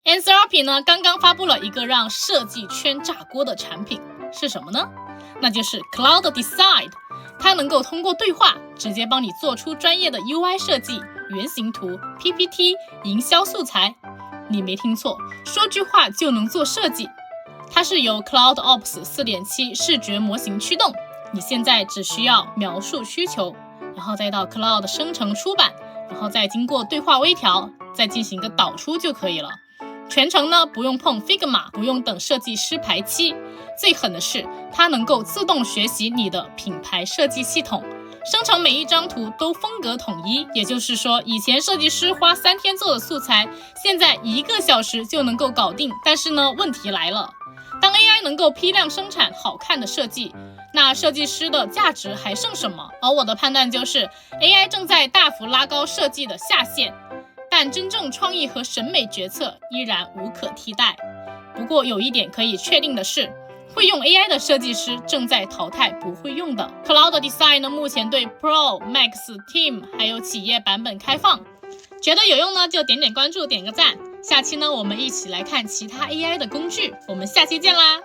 Anthropic 呢刚刚发布了一个让设计圈炸锅的产品，是什么呢？那就是 Cloud Decide， 它能够通过对话直接帮你做出专业的 UI 设计、原型图、PPT、营销素材。你没听错，说句话就能做设计。它是由 CloudOps 4.7 视觉模型驱动，你现在只需要描述需求，然后再到 Cloud 生成出版，然后再经过对话微调，再进行一个导出就可以了。全程呢不用碰 Figma， 不用等设计师排期。最狠的是，它能够自动学习你的品牌设计系统，生成每一张图都风格统一。也就是说，以前设计师花3天做的素材，现在1个小时就能够搞定。但是呢，问题来了，当 AI 能够批量生产好看的设计，那设计师的价值还剩什么？而我的判断就是 AI 正在大幅拉高设计的下限，但真正创意和审美决策依然无可替代。不过有一点可以确定的是，会用 AI 的设计师正在淘汰不会用的。Cloud Design 呢，目前对 Pro、Max、Team 还有企业版本开放。觉得有用呢，就点点关注，点个赞。下期呢，我们一起来看其他 AI 的工具。我们下期见啦！